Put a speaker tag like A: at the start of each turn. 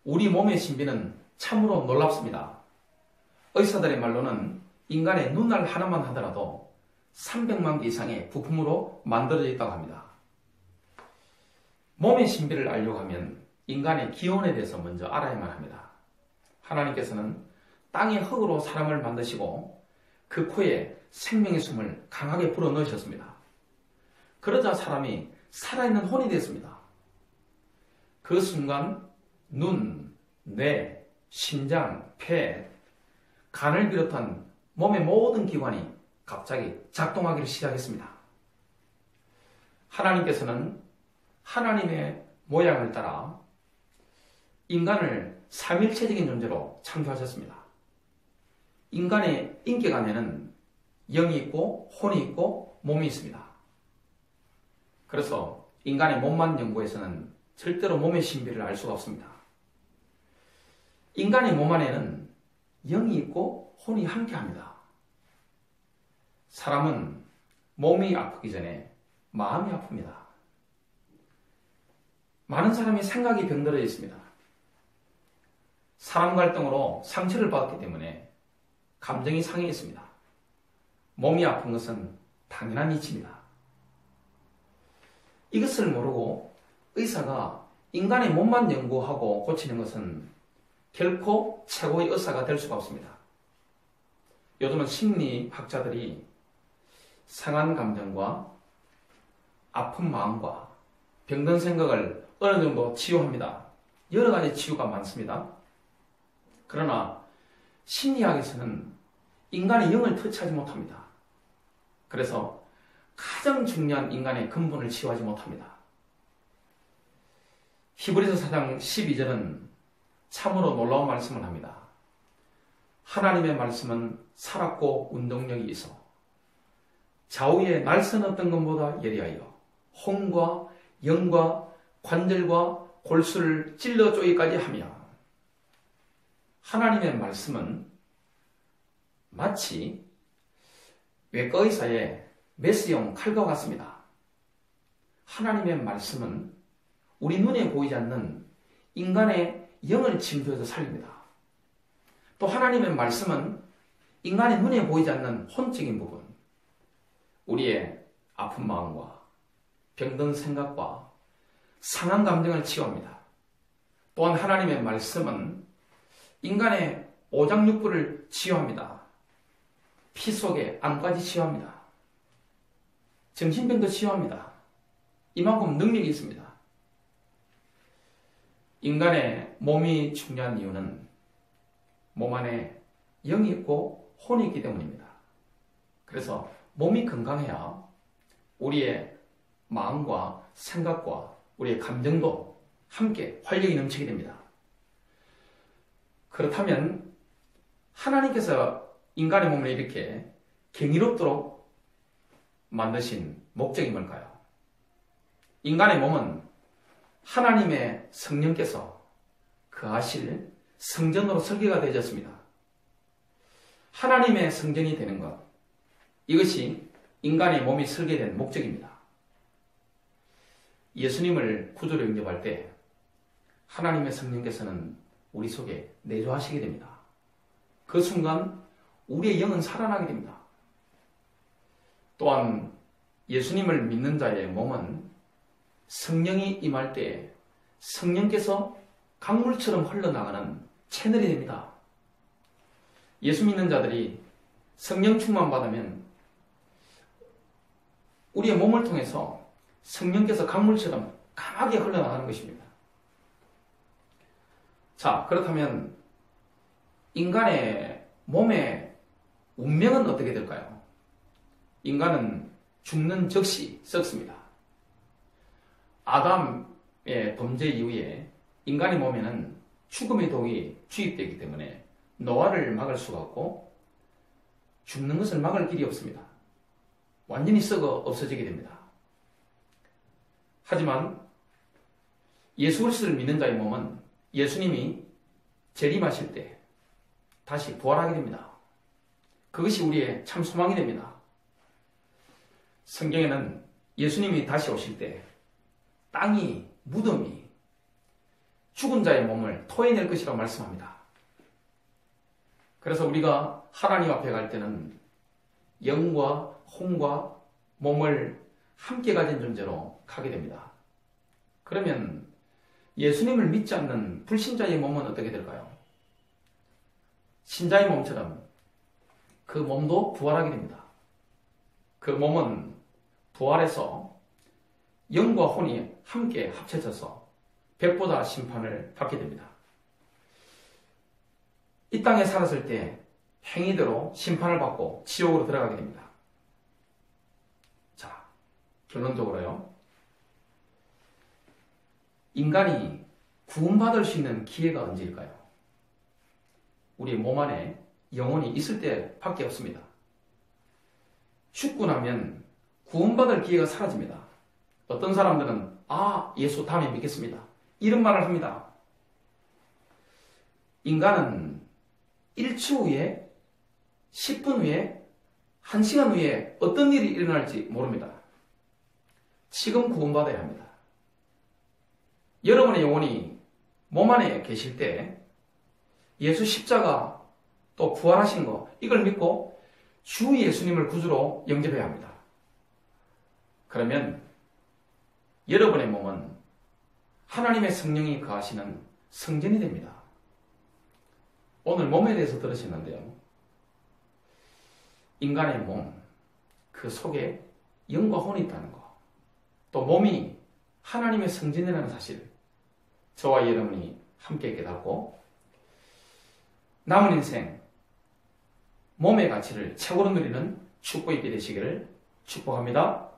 A: 우리 몸의 신비는 참으로 놀랍습니다. 의사들의 말로는 인간의 눈알 하나만 하더라도 300만 개 이상의 부품으로 만들어져 있다고 합니다. 몸의 신비를 알려고 하면 인간의 기원에 대해서 먼저 알아야만 합니다. 하나님께서는 땅의 흙으로 사람을 만드시고 그 코에 생명의 숨을 강하게 불어넣으셨습니다. 그러자 사람이 살아있는 혼이 되었습니다. 그 순간 눈, 뇌, 심장, 폐, 간을 비롯한 몸의 모든 기관이 갑자기 작동하기를 시작했습니다. 하나님께서는 하나님의 모양을 따라 인간을 삼일체적인 존재로 창조하셨습니다. 인간의 인격 안에는 영이 있고 혼이 있고 몸이 있습니다. 그래서 인간의 몸만 연구해서는 절대로 몸의 신비를 알 수가 없습니다. 인간의 몸 안에는 영이 있고 혼이 함께합니다. 사람은 몸이 아프기 전에 마음이 아픕니다. 많은 사람이 생각이 병들어 있습니다. 사람 갈등으로 상처를 받았기 때문에 감정이 상해 있습니다. 몸이 아픈 것은 당연한 이치입니다. 이것을 모르고 의사가 인간의 몸만 연구하고 고치는 것은 결코 최고의 의사가 될 수가 없습니다. 요즘은 심리학자들이 상한 감정과 아픈 마음과 병든 생각을 어느 정도 치유합니다. 여러 가지 치유가 많습니다. 그러나 심리학에서는 인간의 영을 터치하지 못합니다. 그래서 가장 중요한 인간의 근본을 치유하지 못합니다. 히브리서 4장 12절은 참으로 놀라운 말씀을 합니다. 하나님의 말씀은 살았고 운동력이 있어 좌우에 날선 어떤 것보다 예리하여 혼과 영과 관절과 골수를 찔러 쪼개기까지 하며 하나님의 말씀은 마치 외과의사의 메스용 칼과 같습니다. 하나님의 말씀은 우리 눈에 보이지 않는 인간의 영을 침투해서 살립니다. 또 하나님의 말씀은 인간의 눈에 보이지 않는 혼적인 부분, 우리의 아픈 마음과 병든 생각과 상한 감정을 치유합니다. 또한 하나님의 말씀은 인간의 오장육부를 치유합니다. 피 속의 암까지 치유합니다. 정신병도 치유합니다. 이만큼 능력이 있습니다. 인간의 몸이 중요한 이유는 몸 안에 영이 있고 혼이 있기 때문입니다. 그래서 몸이 건강해야 우리의 마음과 생각과 우리의 감정도 함께 활력이 넘치게 됩니다. 그렇다면 하나님께서 인간의 몸을 이렇게 경이롭도록 만드신 목적이 뭘까요? 인간의 몸은 하나님의 성령께서 거하실 성전으로 설계가 되어졌습니다. 하나님의 성전이 되는 것, 이것이 인간의 몸이 설계된 목적입니다. 예수님을 구주로 영접할 때 하나님의 성령께서는 우리 속에 내주하시게 됩니다. 그 순간 우리의 영은 살아나게 됩니다. 또한 예수님을 믿는 자의 몸은 성령이 임할 때 성령께서 강물처럼 흘러나가는 채널이 됩니다. 예수 믿는 자들이 성령 충만 받으면 우리의 몸을 통해서 성령께서 강물처럼 강하게 흘러나가는 것입니다. 자, 그렇다면 인간의 몸의 운명은 어떻게 될까요? 인간은 죽는 즉시 썩습니다. 아담의 범죄 이후에 인간의 몸에는 죽음의 독이 주입되기 때문에 노화를 막을 수가 없고 죽는 것을 막을 길이 없습니다. 완전히 썩어 없어지게 됩니다. 하지만 예수 그리스도를 믿는 자의 몸은 예수님이 재림하실 때 다시 부활하게 됩니다. 그것이 우리의 참 소망이 됩니다. 성경에는 예수님이 다시 오실 때 땅이, 무덤이 죽은 자의 몸을 토해낼 것이라고 말씀합니다. 그래서 우리가 하나님 앞에 갈 때는 영과 혼과 몸을 함께 가진 존재로 가게 됩니다. 그러면 예수님을 믿지 않는 불신자의 몸은 어떻게 될까요? 신자의 몸처럼 그 몸도 부활하게 됩니다. 그 몸은 부활해서 영과 혼이 함께 합쳐져서 백보다 심판을 받게 됩니다. 이 땅에 살았을 때 행위대로 심판을 받고 지옥으로 들어가게 됩니다. 자, 결론적으로요. 인간이 구원받을 수 있는 기회가 언제일까요? 우리 몸 안에 영혼이 있을 때밖에 없습니다. 죽고 나면 구원받을 기회가 사라집니다. 어떤 사람들은 예수 다음에 믿겠습니다. 이런 말을 합니다. 인간은 1초 후에, 10분 후에, 1시간 후에 어떤 일이 일어날지 모릅니다. 지금 구원받아야 합니다. 여러분의 영혼이 몸 안에 계실 때 예수 십자가 또 부활하신 거 이걸 믿고 주 예수님을 구주로 영접해야 합니다. 그러면 여러분의 몸은 하나님의 성령이 거하시는 성전이 됩니다. 오늘 몸에 대해서 들으셨는데요. 인간의 몸, 그 속에 영과 혼이 있다는 거, 또 몸이 하나님의 성전이라는 사실, 저와 여러분이 함께 깨닫고 남은 인생 몸의 가치를 최고로 누리는 축복이 있게 되시기를 축복합니다.